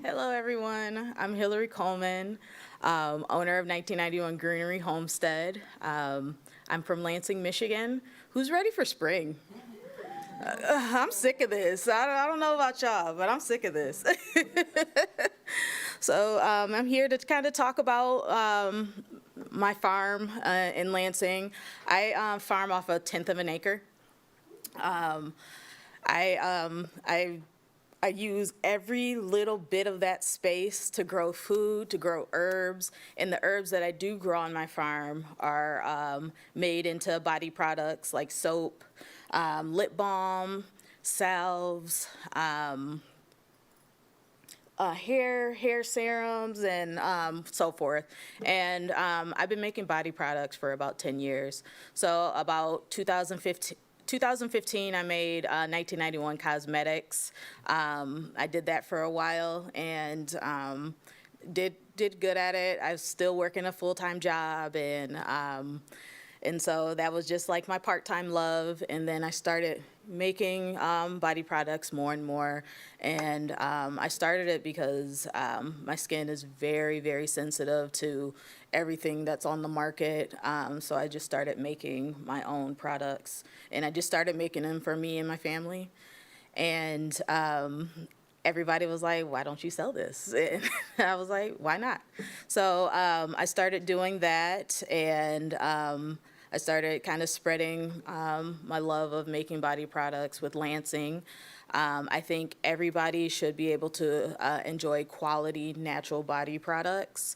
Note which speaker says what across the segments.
Speaker 1: Hello, everyone. I'm Hillary Coleman, owner of 1991 Greenery Homestead. I'm from Lansing, Michigan. Who's ready for spring? I'm sick of this. I don't know about y'all, but I'm sick of this. So I'm here to kind of talk about my farm in Lansing. I farm off a tenth of an acre. Um, I use every little bit of that space to grow food, to grow herbs, and the herbs that I do grow on my farm are made into body products like soap, lip balm, salves, hair serums, and so forth. And I've been making body products for about 10 years. So about 2015, I made 1991 Cosmetics. I did that for a while and did good at it. I was still working a full-time job, and so that was just like my part-time love. And then I started making body products more and more. And I started it because my skin is very, very sensitive to everything that's on the market. So I just started making my own products. And I just started making them for me and my family. And everybody was like, why don't you sell this? And I was like, why not? So I started doing that, and I started kind of spreading my love of making body products with Lansing. I think everybody should be able to enjoy quality natural body products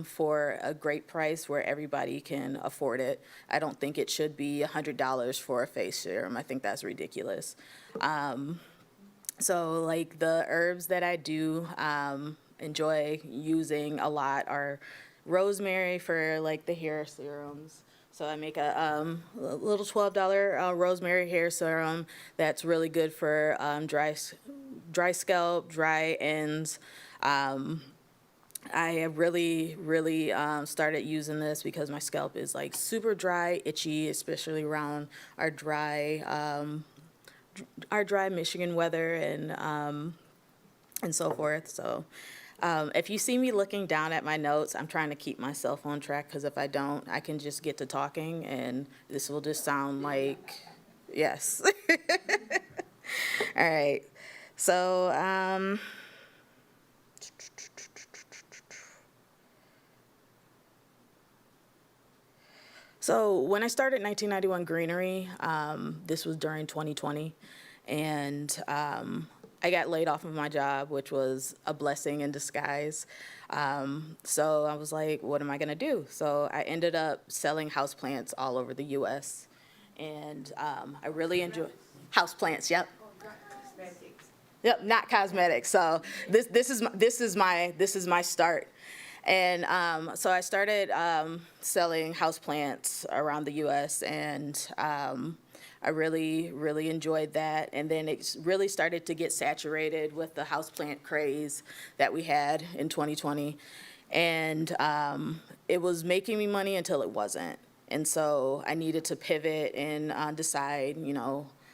Speaker 1: for a great price where everybody can afford it. I don't think it should be $100 for a face serum. I think that's ridiculous. So like the herbs that I do enjoy using a lot are rosemary for like the hair serums. So I make a little $12 rosemary hair serum that's really good for dry scalp, dry ends. I have really started using this because my scalp is like super dry, itchy, especially around our dry Michigan weather and so forth. So if you see me looking down at my notes, I'm trying to keep myself on track, because if I don't, I can just get to talking and this will just sound like, yes. All right. So, so when I started 1991 Greenery, this was during 2020, and I got laid off of my job, which was a blessing in disguise. So I was like, what am I going to do? So I ended up selling houseplants all over the U.S., and I really enjoy houseplants. Yep. Yep, not cosmetics. So this is my start. And so I started selling houseplants around the U.S., and I really enjoyed that. And then it really started to get saturated with the houseplant craze that we had in 2020. And it was making me money until it wasn't. And so I needed to pivot and decide,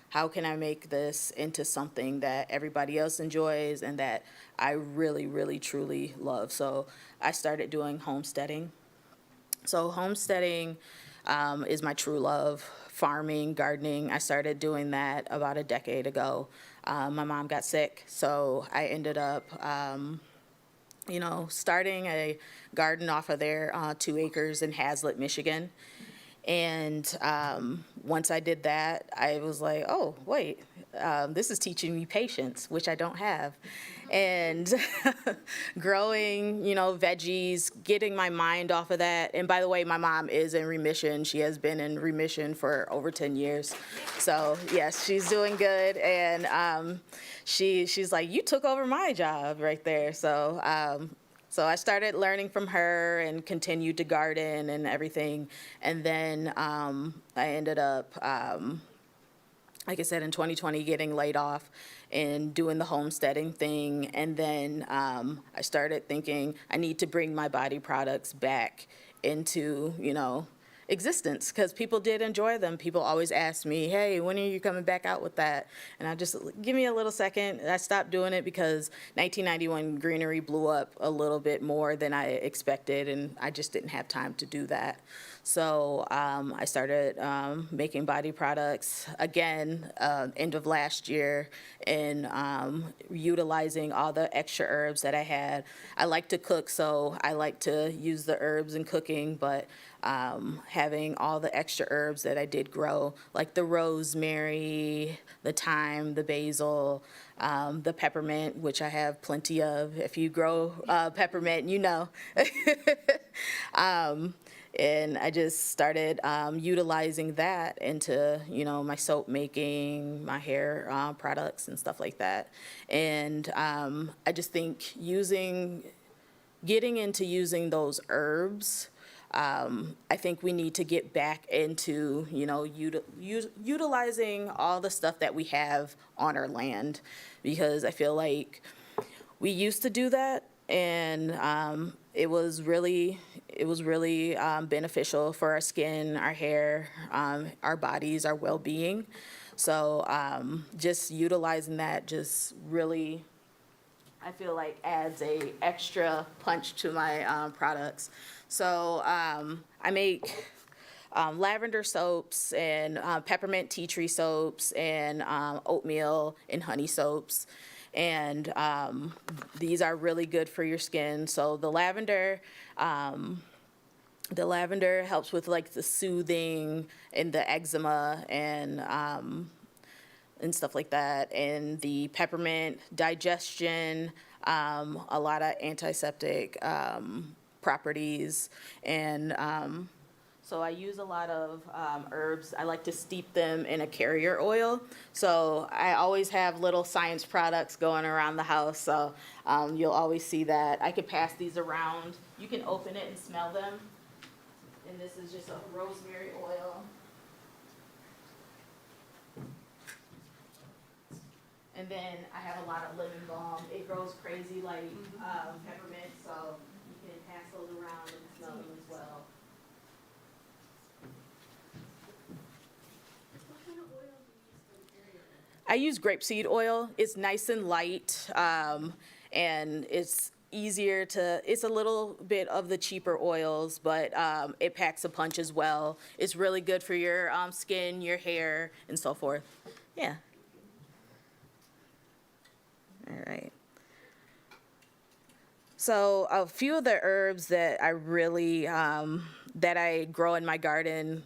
Speaker 1: how can I make this into something that everybody else enjoys and that I really truly love? So I started doing homesteading. So homesteading is my true love. Farming, gardening, I started doing that about a decade ago. My mom got sick, so I ended up, starting a garden off of their 2 acres in Hazlet, Michigan. And once I did that, I was like, oh, wait, this is teaching me patience, which I don't have. And growing, veggies, getting my mind off of that. And by the way, my mom is in remission. She has been in remission for over 10 years. So, yes, she's doing good. And she's like, you took over my job right there. So I started learning from her and continued to garden and everything. And then I ended up, like I said, in 2020, getting laid off and doing the homesteading thing. And then I started thinking I need to bring my body products back into, existence because people did enjoy them. People always asked me, hey, when are you coming back out with that? And I just, give me a little second. I stopped doing it because 1991 greenery blew up a little bit more than I expected, and I just didn't have time to do that. So I started making body products again end of last year, and utilizing all the extra herbs that I had. I like to cook, so I like to use the herbs in cooking, but having all the extra herbs that I did grow, like the rosemary, the thyme, the basil, the peppermint, which I have plenty of. If you grow peppermint, you know. And I just started utilizing that into, my soap making, my hair products and stuff like that. And I just think getting into using those herbs, I think we need to get back into, utilizing all the stuff that we have on our land, because I feel like we used to do that, and it was really beneficial for our skin, our hair, our bodies, our well-being. So just utilizing that just really, I feel like, adds a extra punch to my products. So I make lavender soaps and peppermint tea tree soaps and oatmeal and honey soaps. And these are really good for your skin. So the lavender helps with like the soothing and the eczema and stuff like that. And the peppermint, digestion, a lot of antiseptic properties. And so I use a lot of herbs. I like to steep them in a carrier oil. So I always have little science products going around the house. So you'll always see that. I could pass these around. You can open it and smell them. And this is just a rosemary oil. And then I have a lot of lemon balm. It grows crazy like peppermint, so you can pass those around and smell them as well.
Speaker 2: What kind of oil do you use for the carrier?
Speaker 1: I use grapeseed oil. It's nice and light, and it's easier to, it's a little bit of the cheaper oils, but it packs a punch as well. It's really good for your skin, your hair, and so forth. Yeah. All right. So a few of the herbs that I really, that I grow in my garden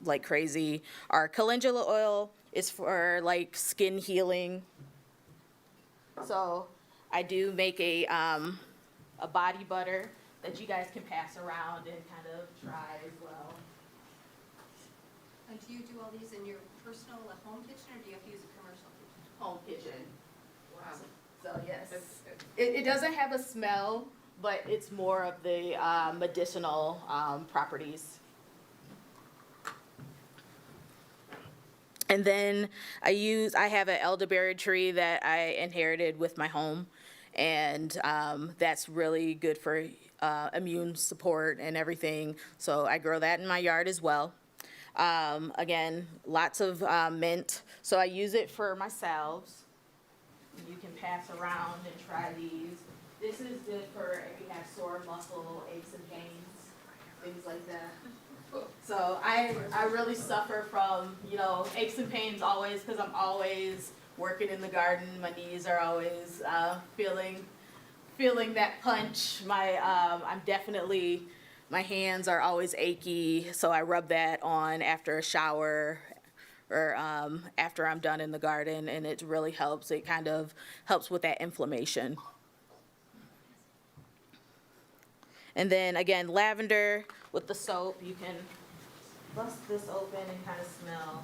Speaker 1: like crazy are calendula oil. It's for like skin healing. So I do make a body butter that you guys can pass around and kind of try as well.
Speaker 2: And do you do all these in your personal home kitchen, or do you have to use a commercial kitchen?
Speaker 1: Home kitchen.
Speaker 2: Wow.
Speaker 1: So yes, it doesn't have a smell, but it's more of the medicinal properties. And then I have an elderberry tree that I inherited with my home, and that's really good for immune support and everything. So I grow that in my yard as well. Again, lots of mint. So I use it for my salves. You can pass around and try these. This is good for if you have sore muscle, aches and pains, things like that. So I really suffer from, aches and pains always, because I'm always working in the garden. My knees are always feeling that punch. My hands are always achy, so I rub that on after a shower or after I'm done in the garden, and it really helps. It kind of helps with that inflammation. And then again, lavender with the soap, you can bust this open and kind of smell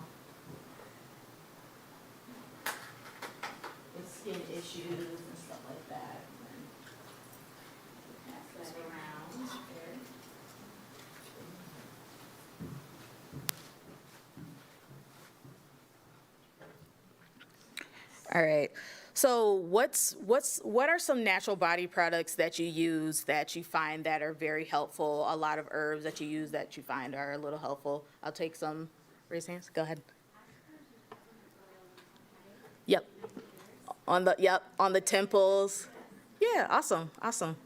Speaker 1: with skin issues and stuff like that. And pass that around there. All right, So what are some natural body products that you use that you find that are very helpful? A lot of herbs that you use that you find are a little helpful. I'll take some. Raise hands. Go ahead. Yep. On the temples. Yeah, awesome. Awesome.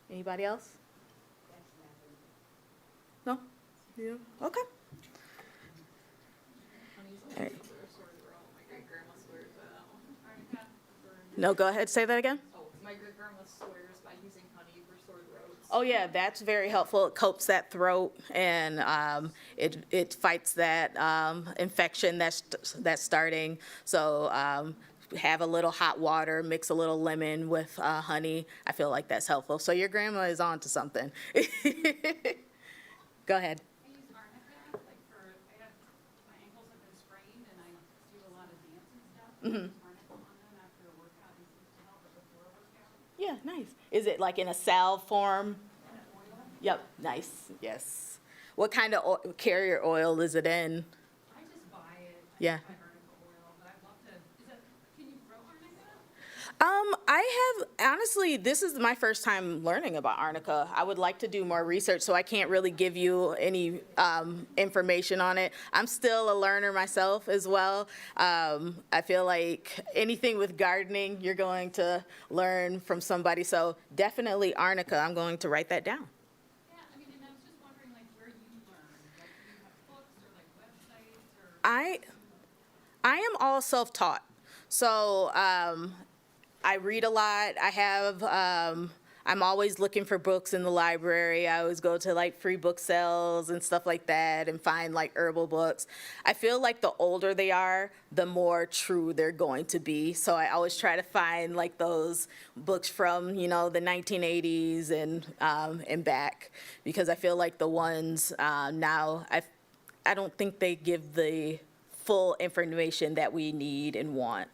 Speaker 1: Anybody else? No? Yeah. Okay. All right. No, go ahead. Say that again.
Speaker 3: Oh, my great grandma swears by using honey for sore throats.
Speaker 1: Oh yeah, that's very helpful. It coats that throat and it fights that infection that's starting. So have a little hot water, mix a little lemon with honey. I feel like that's helpful. So your grandma is on to something. Go ahead.
Speaker 3: I use arnica, like my ankles have been sprained and I do a lot of dance and stuff.
Speaker 1: Mm-hmm.
Speaker 3: Arnica on them after a workout and seems to help it before a workout.
Speaker 1: Yeah, nice. Is it like in a salve form?
Speaker 3: And oil.
Speaker 1: Yep, nice. Yes. What kind of carrier oil is it in?
Speaker 3: I just buy it.
Speaker 1: Yeah.
Speaker 3: I buy arnica oil, but I'd love to, can you grow arnica?
Speaker 1: Honestly, this is my first time learning about arnica. I would like to do more research, so I can't really give you any information on it. I'm still a learner myself as well. I feel like anything with gardening, you're going to learn from somebody. So definitely arnica. I'm going to write that down.
Speaker 3: Yeah, I mean, and I was just wondering like where you learn. Like do you have books or like websites or?
Speaker 1: I am all self-taught. So I read a lot. I'm always looking for books in the library. I always go to like free book sales and stuff like that and find like herbal books. I feel like the older they are, the more true they're going to be. So I always try to find like those books from, the 1980s and back, because I feel like the ones now, I don't think they give the full information that we need and want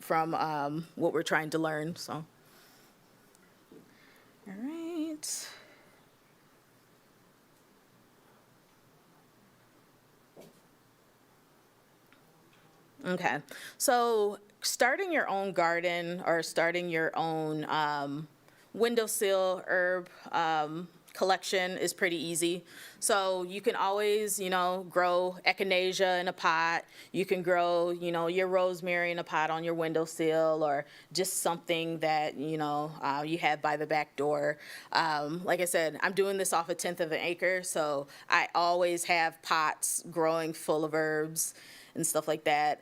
Speaker 1: from what we're trying to learn. So, all right. Okay, so starting your own garden or starting your own windowsill herb collection is pretty easy. So you can always, grow echinacea in a pot. You can grow, your rosemary in a pot on your windowsill, or just something that, you have by the back door. Like I said, I'm doing this off 1/10 of an acre, so I always have pots growing full of herbs and stuff like that.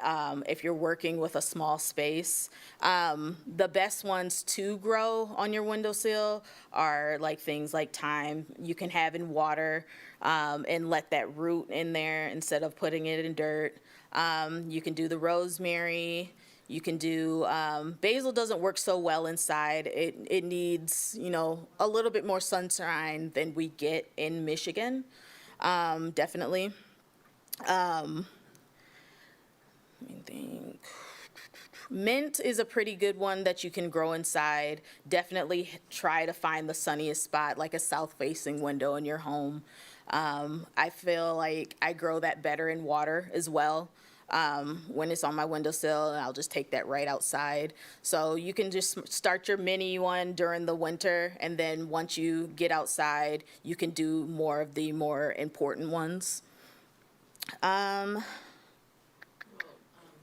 Speaker 1: If you're working with a small space, the best ones to grow on your windowsill are like things like thyme. You can have in water and let that root in there instead of putting it in dirt. You can do the rosemary. You can do basil. Doesn't work so well inside. It needs a little bit more sunshine than we get in Michigan. Definitely. Let me think. Mint is a pretty good one that you can grow inside. Definitely try to find the sunniest spot, like a south-facing window in your home. I feel like I grow that better in water as well. When it's on my windowsill, and I'll just take that right outside. So you can just start your mini one during the winter, and then once you get outside, you can do more of the more important ones.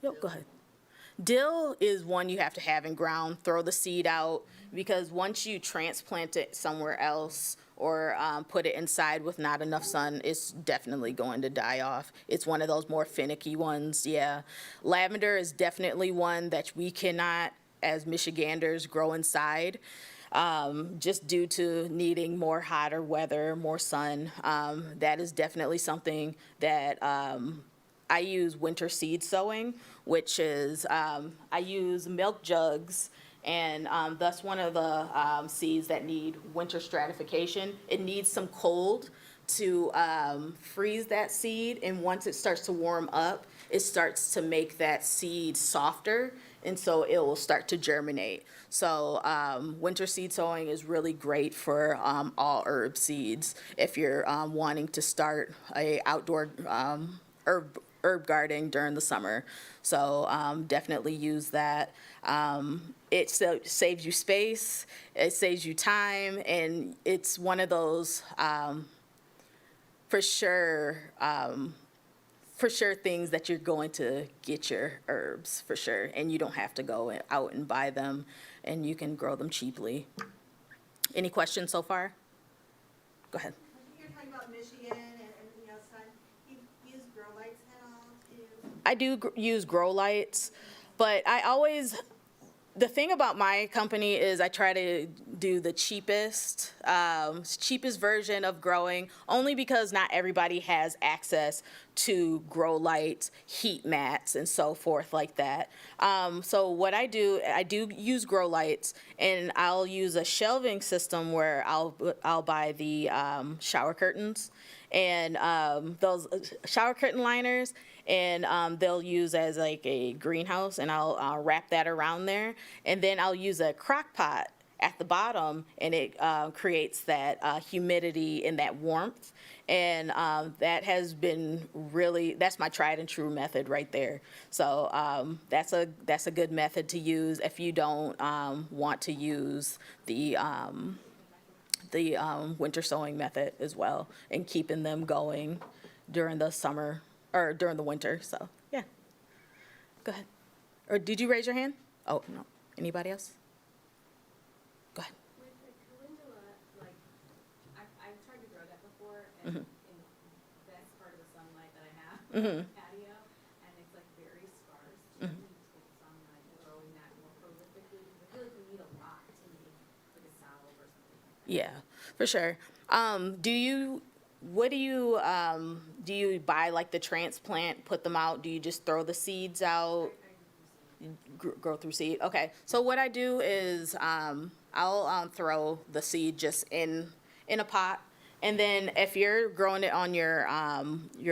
Speaker 1: Yep, go ahead. Dill is one you have to have in ground. Throw the seed out, because once you transplant it somewhere else or put it inside with not enough sun, it's definitely going to die off. It's one of those more finicky ones, yeah. Lavender is definitely one that we cannot, as Michiganders, grow inside. Just due to needing more hotter weather, more sun. That is definitely something that I use winter seed sowing, which is I use milk jugs, and that's one of the seeds that need winter stratification. It needs some cold to freeze that seed, and once it starts to warm up, it starts to make that seed softer, and so it will start to germinate. So winter seed sowing is really great for all herb seeds if you're wanting to start a outdoor herb herb garden during the summer. So definitely use that. It saves you space, it saves you time, and it's one of those for sure things that you're going to get your herbs for sure, and you don't have to go out and buy them, and you can grow them cheaply. Any questions so far? Go ahead.
Speaker 4: You're talking about Michigan and everything else, son. You use grow lights at all too?
Speaker 1: I do use grow lights, but the thing about my company is I try to do the cheapest version of growing, only because not everybody has access to grow lights, heat mats, and so forth like that. So what I do use grow lights, and I'll use a shelving system where I'll buy the shower curtains, and those shower curtain liners, and they'll use as like a greenhouse, and I'll wrap that around there, and then I'll use a crock pot at the bottom, and it creates that humidity and that warmth, and that has been that's my tried and true method right there. So that's a good method to use if you don't want to use the winter sowing method as well, and keeping them going during the summer or during the winter. So yeah, go ahead. Or did you raise your hand? Oh no. Anybody else? Go ahead.
Speaker 5: With the calendula, like, I've tried to grow that before, and in that's part of the sunlight that I have on the patio, and it's like very sparse. Do you need to get sunlight growing that more prolifically? Because I feel like you need a lot to make like a salad or something like that.
Speaker 1: Yeah, for sure. Do you buy like the transplant, put them out? Do you just throw the seeds out? Grow through seed. Okay. So what I do is I'll throw the seed just in a pot, and then if you're growing it on your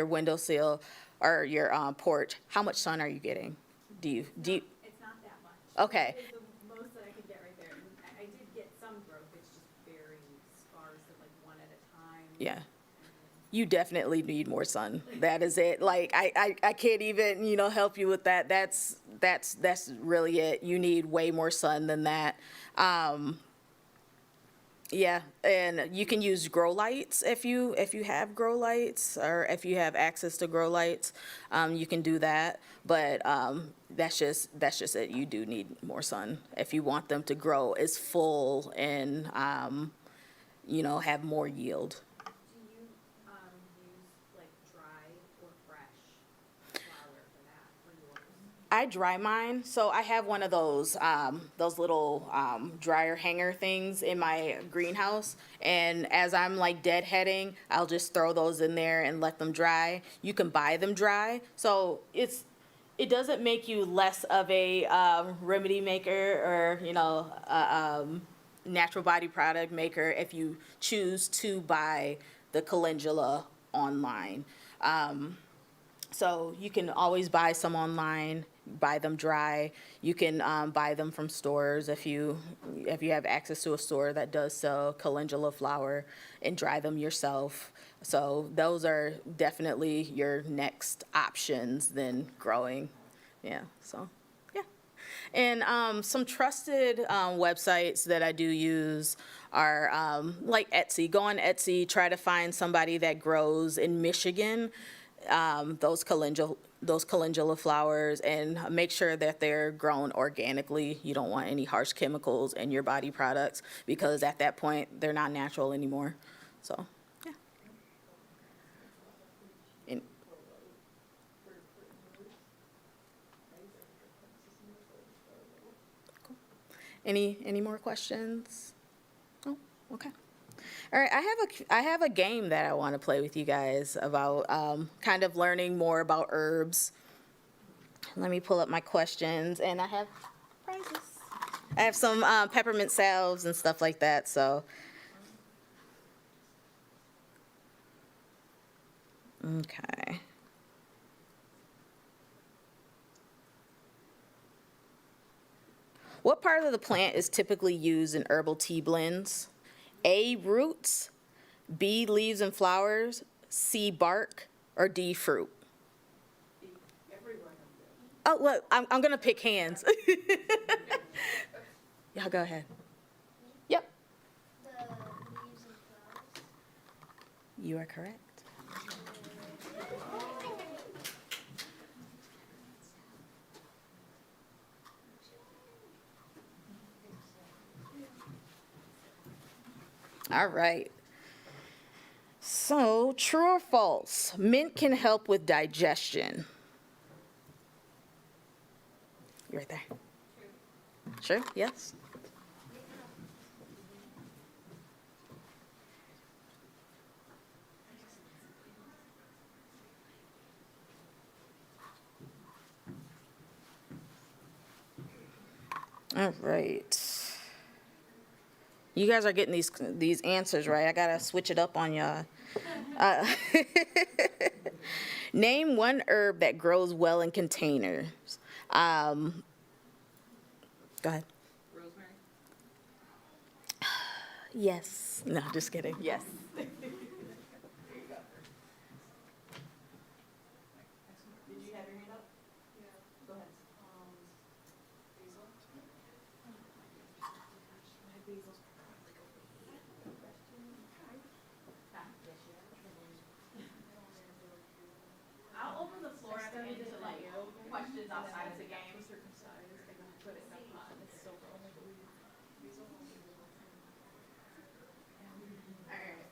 Speaker 1: windowsill or your porch, how much sun are you getting? Do you?
Speaker 5: It's not that much.
Speaker 1: Okay.
Speaker 5: It's the most that I could get right there. And I did get some growth. It's just very sparse and like one at a time.
Speaker 1: Yeah. You definitely need more sun. That is it. Like I can't even, help you with that. That's really it. You need way more sun than that. Yeah, and you can use grow lights if you have grow lights, or if you have access to grow lights, you can do that. But that's just it. You do need more sun if you want them to grow as full and have more yield.
Speaker 5: Do you use like dry or fresh flour for that, for yours?
Speaker 1: I dry mine, so I have one of those little dryer hanger things in my greenhouse, and as I'm like deadheading, I'll just throw those in there and let them dry. You can buy them dry, so it doesn't make you less of a remedy maker, or natural body product maker if you choose to buy the calendula online. So you can always buy some online, buy them dry. You can buy them from stores if you have access to a store that does sell calendula flower, and dry them yourself. So those are definitely your next options than growing. Yeah, so yeah. And some trusted websites that I do use are like Etsy. Go on Etsy, try to find somebody that grows in Michigan those calendula flowers, and make sure that they're grown organically. You don't want any harsh chemicals in your body products, because at that point they're not natural anymore. So yeah. And, cool. Any more questions? Oh, okay. All right, I have a game that I want to play with you guys about kind of learning more about herbs. Let me pull up my questions, and I have prizes. I have some peppermint salves and stuff like that. So, okay. What part of the plant is typically used in herbal tea blends? A, roots, B, leaves and flowers, C, bark, or D, fruit?
Speaker 5: B.
Speaker 1: Oh, well, I'm gonna pick hands. Y'all go ahead. Yep,
Speaker 6: The leaves and flowers.
Speaker 1: you are correct. All right. So, true or false? Mint can help with digestion. You right there. True? Yes. All right. You guys are getting these answers right. I gotta switch it up on y'all. Uh, Name one herb that grows well in containers. Go ahead.
Speaker 3: Rosemary?
Speaker 1: Yes. No, just kidding. Yes.
Speaker 3: Did you have your hand up? Yeah. Go ahead. Basil? Basil's probably go I'll open the floor at the end to like questions outside of the game. Circumcised, they're gonna put it in a pot, it's so gross.
Speaker 1: All right.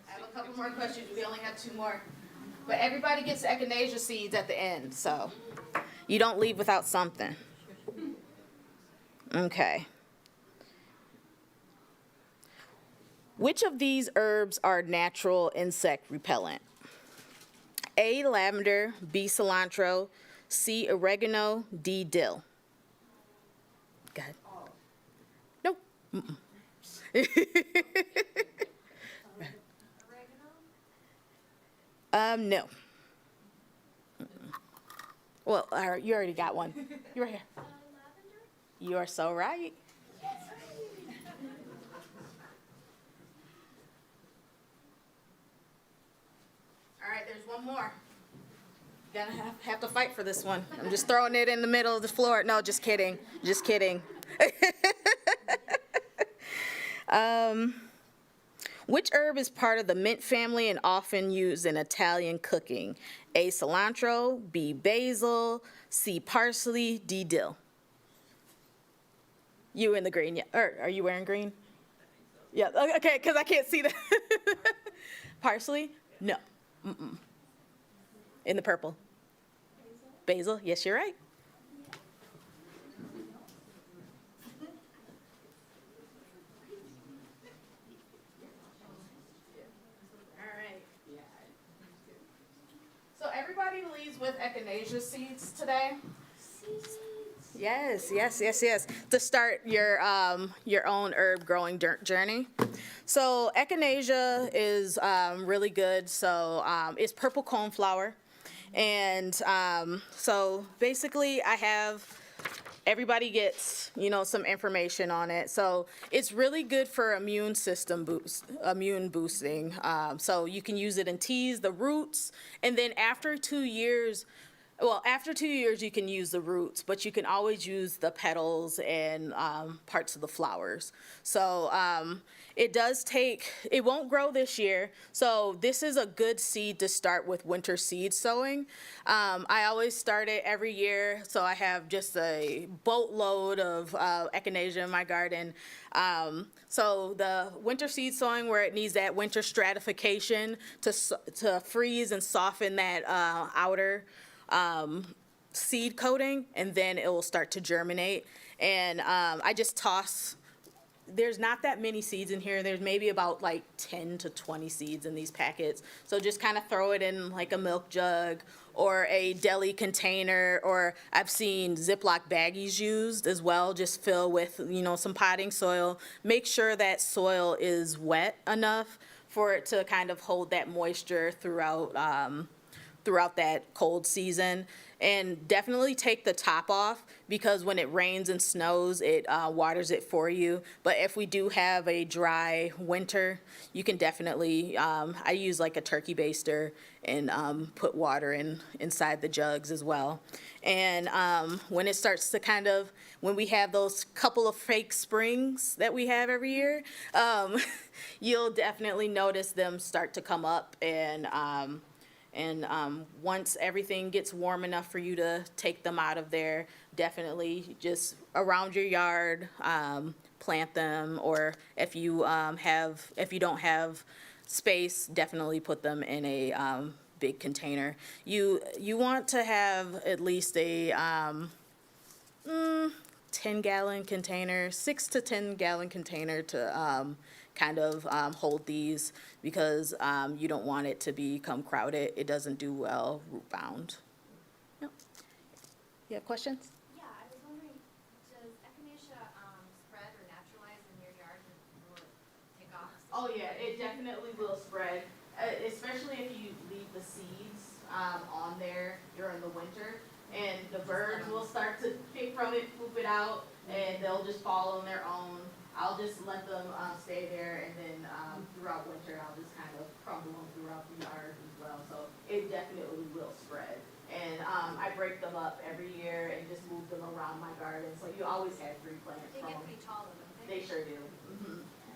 Speaker 1: I have a couple more questions. We only have 2 more. But everybody gets echinacea seeds at the end, so you don't leave without something. Okay. Which of these herbs are natural insect repellent? A, lavender, B, cilantro, C, oregano, D, dill. Go ahead. Nope. Mm-mm. No. Mm-mm. Well, you already got one. You're right here.
Speaker 6: Lavender?
Speaker 1: You are so right. All right, there's one more. You're gonna have to fight for this one. I'm just throwing it in the middle of the floor. No, just kidding. Just kidding. Which herb is part of the mint family and often used in Italian cooking? A, cilantro, B, basil, C, parsley, D, dill. You in the green, yeah. Or are you wearing green? Yeah, okay, because I can't see that. Parsley? No. Mm-mm. In the purple. Basil? Yes, you're right. All right. So everybody leaves with echinacea seeds today. Yes, yes, yes, yes. To start your own herb growing journey. So echinacea is really good. So it's purple coneflower, and so basically I have everybody gets some information on it. So it's really good for immune boosting. So you can use it in teas, the roots, and then after 2 years. Well, after 2 years, you can use the roots, but you can always use the petals and parts of the flowers. So it won't grow this year. So this is a good seed to start with winter seed sowing. I always start it every year, so I have just a boatload of echinacea in my garden. So the winter seed sowing, where it needs that winter stratification to freeze and soften that outer seed coating, and then it will start to germinate. And I just toss, there's not that many seeds in here. There's maybe about like 10 to 20 seeds in these packets. So just kind of throw it in like a milk jug or a deli container, or I've seen Ziploc baggies used as well. Just fill with, some potting soil. Make sure that soil is wet enough for it to kind of hold that moisture throughout that cold season. And definitely take the top off, because when it rains and snows, it waters it for you. But if we do have a dry winter, you can definitely, I use like a turkey baster and put water inside the jugs as well. And when it starts to kind of, when we have those couple of fake springs that we have every year, you'll definitely notice them start to come up. And once everything gets warm enough for you to take them out of there, definitely just around your yard, plant them. Or if you don't have space, definitely put them in a big container. You want to have at least a 10-gallon container, 6 to 10-gallon container to kind of hold these, because you don't want it to become crowded. It doesn't do well root bound. Yep. You have questions?
Speaker 5: Yeah, I was wondering, does echinacea spread or naturalize in your yard, or will it take off?
Speaker 1: Oh yeah, it definitely will spread, especially if you leave the seeds on there during the winter, and the birds will start to pick from it, poop it out, and they'll just fall on their own. I'll just let them stay there, and then throughout winter, I'll just kind of crumble them throughout the yard as well. So it definitely will spread. And I break them up every year and just move them around my garden. So you always have 3 plants
Speaker 5: They
Speaker 1: from
Speaker 5: get
Speaker 1: them.
Speaker 5: pretty tall, though, don't
Speaker 1: They
Speaker 5: they?
Speaker 1: sure do.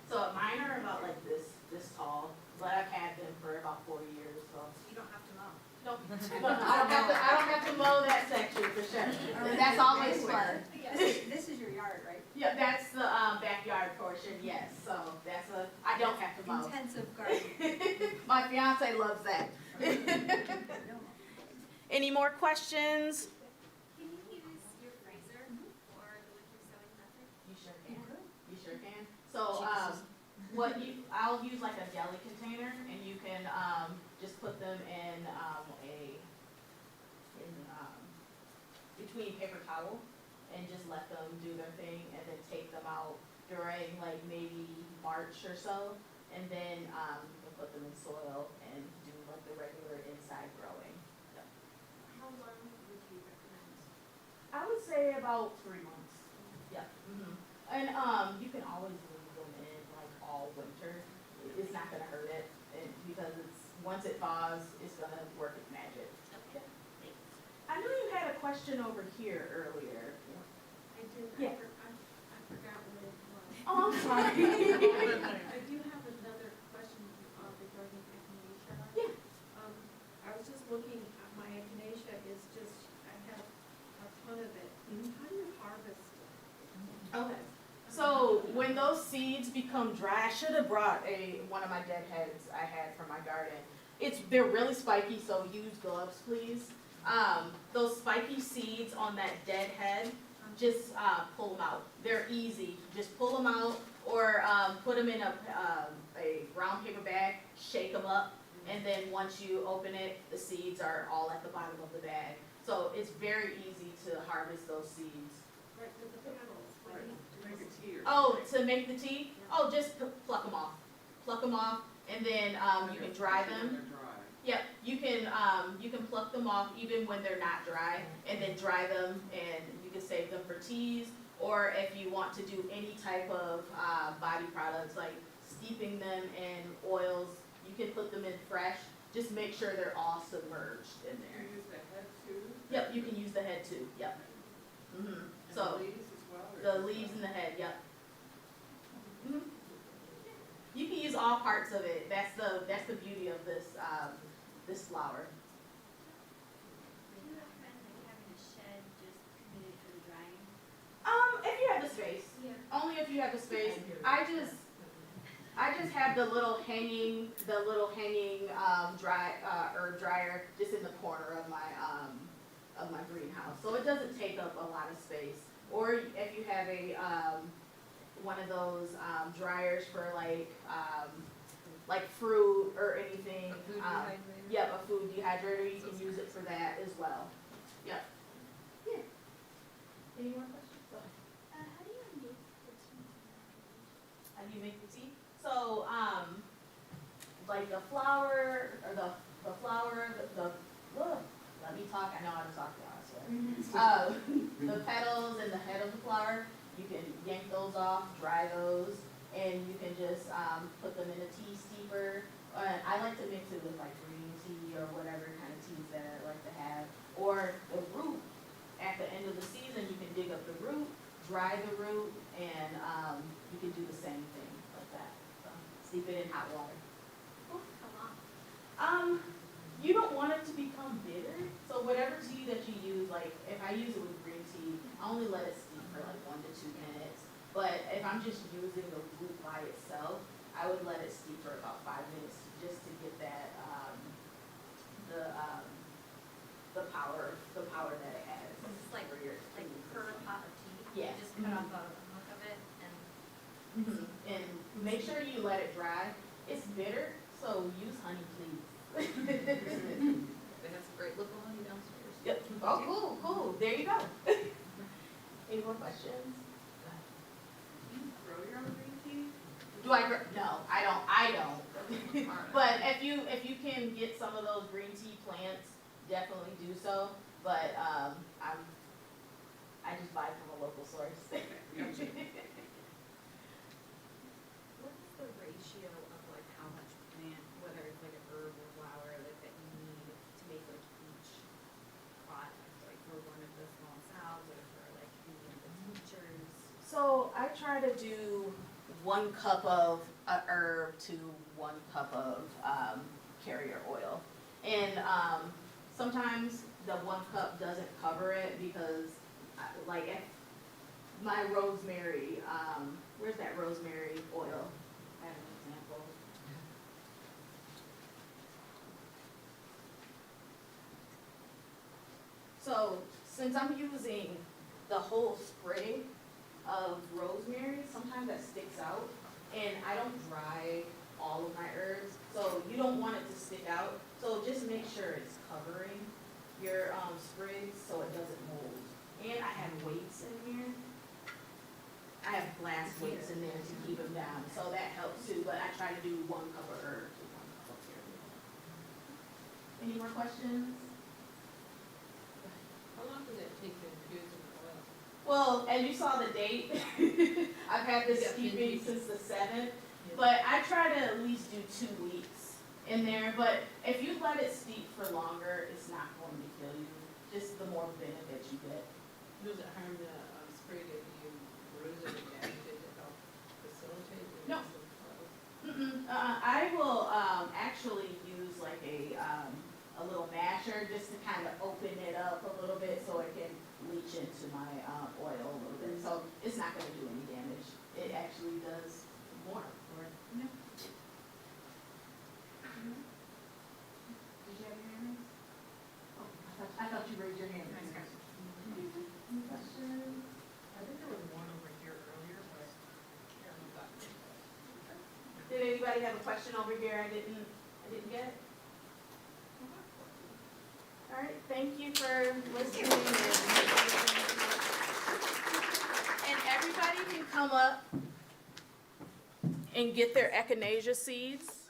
Speaker 1: So mine are about like this tall, but I've had them for about 4 years. So
Speaker 5: You don't have to mow.
Speaker 1: nope. I don't have to mow that section for sure. And that's always fun.
Speaker 2: This is your yard, right?
Speaker 1: Yeah, that's the backyard portion, yes. So I don't have to mow.
Speaker 2: Intensive gardening.
Speaker 1: My fiance loves that. Any more questions?
Speaker 5: Can you use your freezer for the winter sowing method?
Speaker 1: You sure can. You sure can. So, I'll use like a deli container, and you can just put them in between paper towel, and just let them do their thing, and then take them out during like maybe March or so, and then you can put them in soil and do like the regular inside growing.
Speaker 5: How long would you recommend?
Speaker 1: I would say about 3 months. Yeah. And you can always leave them in like all winter. It's not gonna hurt it, because once it thaws, it's gonna work its magic.
Speaker 5: Okay, thanks.
Speaker 1: I know you had a question over here earlier.
Speaker 3: I did,
Speaker 1: Yeah.
Speaker 3: I forgot what it was.
Speaker 1: Oh, I'm sorry.
Speaker 3: I do have another question regarding echinacea.
Speaker 1: Yeah.
Speaker 3: I was just looking at my echinacea, I have a ton of it. How do you harvest it?
Speaker 1: Okay. So when those seeds become dry, I should have brought one of my dead heads I had from my garden. They're really spiky, so use gloves, please. Those spiky seeds on that dead head, just pull them out. They're easy. Just pull them out, or put them in a brown paper bag, shake them up, and then once you open it, the seeds are all at the bottom of the bag. So it's very easy to harvest those seeds.
Speaker 3: Right, with the petals, right?
Speaker 7: To make a tea or
Speaker 1: Oh, to make the tea? Oh, just pluck them off. Pluck them off, and then you can dry them.
Speaker 7: When they're dry.
Speaker 1: Yep, you can pluck them off even when they're not dry, and then dry them, and you can save them for teas, or if you want to do any type of body products like steeping them in oils, you can put them in fresh. Just make sure they're all submerged in
Speaker 7: You
Speaker 1: there.
Speaker 7: use the head too?
Speaker 1: Yep, you can use the head too. Yep.
Speaker 7: And
Speaker 1: So
Speaker 7: the leaves as well? or
Speaker 1: the
Speaker 7: just
Speaker 1: leaves and the head. Yep. You can use all parts of it. That's the beauty of this flower.
Speaker 5: Do you recommend like having a shed just committed for the drying?
Speaker 1: If you have the space.
Speaker 5: Yeah.
Speaker 1: Only if you have the space. I just have the little hanging dryer just in the corner of my greenhouse. So it doesn't take up a lot of space. Or if you have one of those dryers for like fruit or anything.
Speaker 7: A food dehydrator?
Speaker 1: Yep, a food dehydrator. You can use it for that as well. Yep. Yeah. Any more questions? Go ahead.
Speaker 6: How do you make the tea?
Speaker 1: How do you make the tea? So, like the flour, or the flour, let me talk, I know how to talk to us. The petals and the head of the flower, you can yank those off, dry those, and you can just put them in a tea steeper. I like to mix it with like green tea or whatever kind of teas that I like to have. Or the root. At the end of the season, you can dig up the root, dry the root, and you can do the same thing like that. So, steep it in hot water. You don't want it to become bitter, so whatever tea that you use, like if I use it with green tea, I only let it steep for like 1 to 2 minutes. But if I'm just using the root by itself, I would let it steep for about 5 minutes just to get that the power that it has.
Speaker 5: It's like per pot of tea.
Speaker 1: Yeah.
Speaker 5: You just cut off a hunk of it and.
Speaker 1: And make sure you let it dry. It's bitter, so use honey, please.
Speaker 7: They have some great local honey downstairs.
Speaker 1: Yep. Oh, cool. There you go. Any more questions?
Speaker 7: Do you grow your own green tea?
Speaker 1: Do I grow? No, I don't. But if you can get some of those green tea plants, definitely do so. But I just buy from a local source.
Speaker 5: What's the ratio of like how much plant, whether it's like an herb or flower, like that you need to make like each product, like for one of the small salves or for like any of the tinctures?
Speaker 1: So I try to do 1 cup of a herb to 1 cup of carrier oil. And sometimes the 1 cup doesn't cover it because like if my rosemary, where's that rosemary oil? I have an example. So since I'm using the whole spray of rosemary, sometimes that sticks out, and I don't dry all of my herbs, so you don't want it to stick out. So just make sure it's covering your sprigs so it doesn't mold. And I have weights in here. I have glass weights in there to keep them down, so that helps too. But I try to do 1 cup of herbs to 1 cup of carrier. Any more questions?
Speaker 7: How long does it take to infuse an oil?
Speaker 1: Well, as you saw the date, I've had this steeping since the 7th, but I try to at least do 2 weeks in there. But if you let it steep for longer, it's not going to kill you. Just the more benefits you get.
Speaker 7: Does it harm the spray that you bruise it again? Did it help facilitate the
Speaker 1: No.
Speaker 7: release of the
Speaker 1: I will actually use like a little masher just to kind of open it up a little bit so it can leach into my oil a little bit. So it's not going to do any damage. It actually does more.
Speaker 7: Yeah.
Speaker 1: Did you have your hand raised? Oh, I thought you raised your hand.
Speaker 5: Nice, guys.
Speaker 1: Any questions?
Speaker 7: I think there was one over here earlier, but I don't know.
Speaker 1: Did anybody have a question over here I didn't get? All right, thank you for listening. And everybody can come up and get their echinacea seeds.